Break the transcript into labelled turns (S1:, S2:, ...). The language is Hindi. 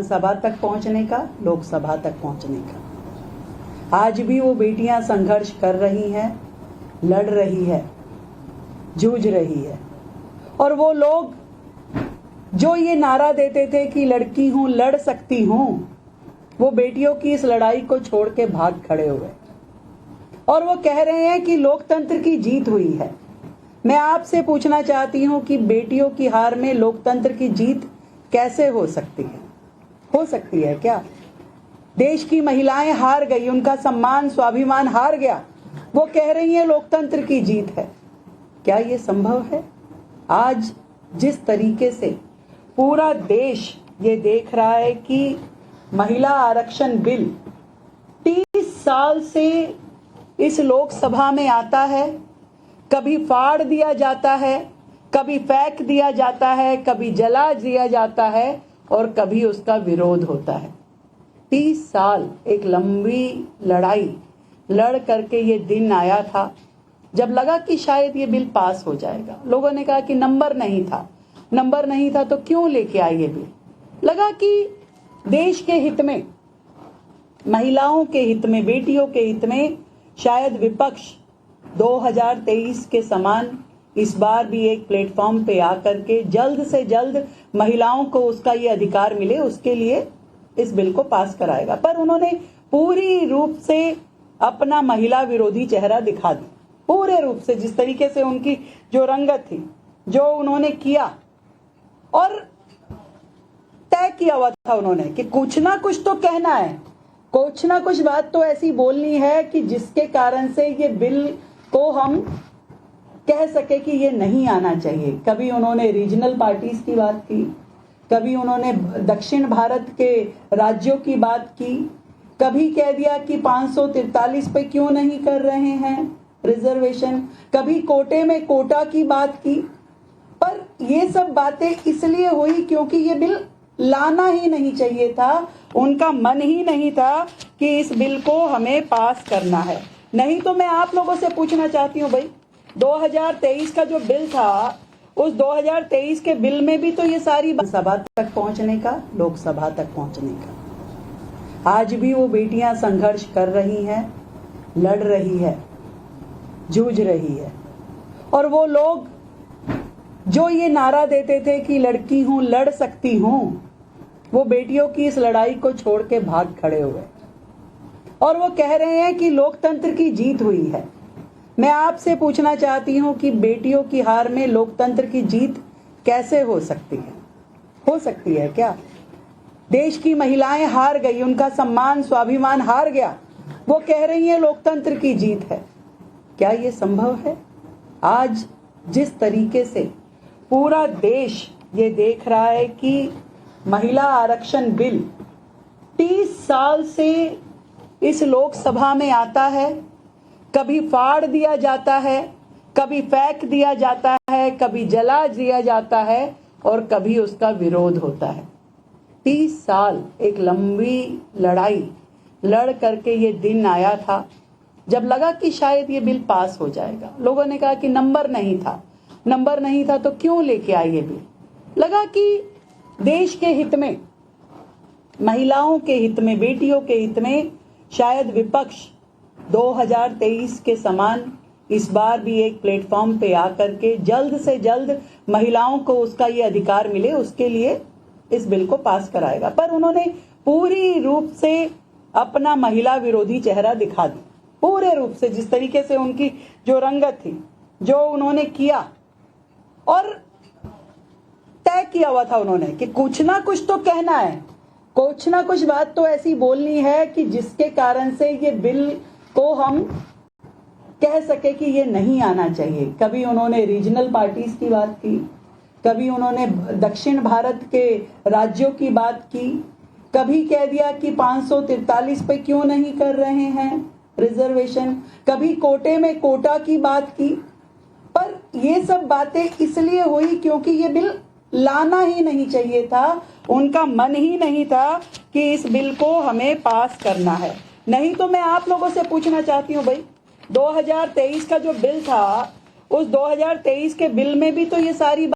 S1: सभा तक पहुंचने का, लोकसभा तक पहुंचने का। आज भी वो बेटियां संघर्ष कर रही हैं, लड़ रही है, जूझ रही है। और वो लोग जो ये नारा देते थे कि लड़की हूं, लड़ सकती हूं, वो बेटियों की इस लड़ाई को छोड़ के भाग खड़े हुए और वो कह रहे हैं कि लोकतंत्र की जीत हुई है। मैं आपसे पूछना चाहती हूं कि बेटियों की हार में लोकतंत्र की जीत कैसे हो सकती है? हो सकती है क्या? देश की महिलाएं हार गई, उनका सम्मान, स्वाभिमान हार गया। वो कह रही हैं लोकतंत्र की जीत है। क्या ये संभव है? आज जिस तरीके से पूरा देश ये देख रहा है कि महिला आरक्षण बिल 30 साल से इस लोकसभा में आता है, कभी फाड़ दिया जाता है, कभी फेंक दिया जाता है, कभी जला दिया जाता है और कभी उसका विरोध होता है। 30 साल एक लंबी लड़ाई लड़ करके ये दिन आया था जब लगा कि शायद ये बिल पास हो जाएगा। लोगों ने कहा कि नंबर नहीं था तो क्यों लेके आए ये बिल? लगा कि देश के हित में, महिलाओं के हित में, बेटियों के हित में शायद विपक्ष 2023 के समान इस बार भी एक प्लेटफॉर्म पे आकर के जल्द से जल्द महिलाओं को उसका ये अधिकार मिले, उसके लिए इस बिल को पास कराएगा। पर उन्होंने पूरी रूप से अपना महिला विरोधी चेहरा दिखा दिया, पूरे रूप से। जिस तरीके से उनकी जो रंगत थी, जो उन्होंने किया और तय किया हुआ था उन्होंने कि कुछ ना कुछ तो कहना है, कुछ ना कुछ बात तो ऐसी बोलनी है कि जिसके कारण से ये बिल को हम कह सके कि ये नहीं आना चाहिए। कभी उन्होंने रीजनल पार्टीज की बात की, कभी उन्होंने दक्षिण भारत के राज्यों की बात की, कभी कह दिया कि 543 पे क्यों नहीं कर रहे हैं रिजर्वेशन, कभी कोटे में कोटा की बात की। पर ये सब बातें इसलिए हुई क्योंकि ये बिल लाना ही नहीं चाहिए था, उनका मन ही नहीं था कि इस बिल को हमें पास करना है। नहीं तो मैं आप लोगों से पूछना चाहती हूँ भाई, 2023 का जो बिल था, उस 2023 के बिल में भी तो ये सारी सभा तक पहुंचने का, लोकसभा तक पहुंचने का। आज भी वो बेटियां संघर्ष कर रही हैं, लड़ रही है, जूझ रही है। और वो लोग जो ये नारा देते थे कि लड़की हूं, लड़ सकती हूं, वो बेटियों की इस लड़ाई को छोड़ के भाग खड़े हुए और वो कह रहे हैं कि लोकतंत्र की जीत हुई है। मैं आपसे पूछना चाहती हूं कि बेटियों की हार में लोकतंत्र की जीत कैसे हो सकती है? हो सकती है क्या? देश की महिलाएं हार गई, उनका सम्मान, स्वाभिमान हार गया। वो कह रही हैं लोकतंत्र की जीत है। क्या ये संभव है? आज जिस तरीके से पूरा देश ये देख रहा है कि महिला आरक्षण बिल 30 साल से इस लोकसभा में आता है, कभी फाड़ दिया जाता है, कभी फेंक दिया जाता है, कभी जला दिया जाता है और कभी उसका विरोध होता है। 30 साल एक लंबी लड़ाई लड़ करके ये दिन आया था जब लगा कि शायद ये बिल पास हो जाएगा। लोगों ने कहा कि नंबर नहीं था तो क्यों लेके आए ये बिल? लगा कि देश के हित में, महिलाओं के हित में, बेटियों के हित में शायद विपक्ष 2023 के समान इस बार भी एक प्लेटफॉर्म पे आकर के जल्द से जल्द महिलाओं को उसका ये अधिकार मिले, उसके लिए इस बिल को पास कराएगा। पर उन्होंने पूरी रूप से अपना महिला विरोधी चेहरा दिखा दिया, पूरे रूप से। जिस तरीके से उनकी जो रंगत थी, जो उन्होंने किया और तय किया हुआ था उन्होंने कि कुछ ना कुछ तो कहना है, कुछ ना कुछ बात तो ऐसी बोलनी है कि जिसके कारण से ये बिल को हम कह सके कि ये नहीं आना चाहिए। कभी उन्होंने रीजनल पार्टीज की बात की, कभी उन्होंने दक्षिण भारत के राज्यों की बात की, कभी कह दिया कि 543 पे क्यों नहीं कर रहे हैं रिजर्वेशन, कभी कोटे में कोटा की बात की। पर ये सब बातें इसलिए हुई क्योंकि ये बिल लाना ही नहीं चाहिए था, उनका मन ही नहीं था कि इस बिल को हमें पास करना है। नहीं तो मैं आप लोगों से पूछना चाहती हूँ भाई, 2023 का जो बिल था, उस 2023 के बिल में भी तो ये सारी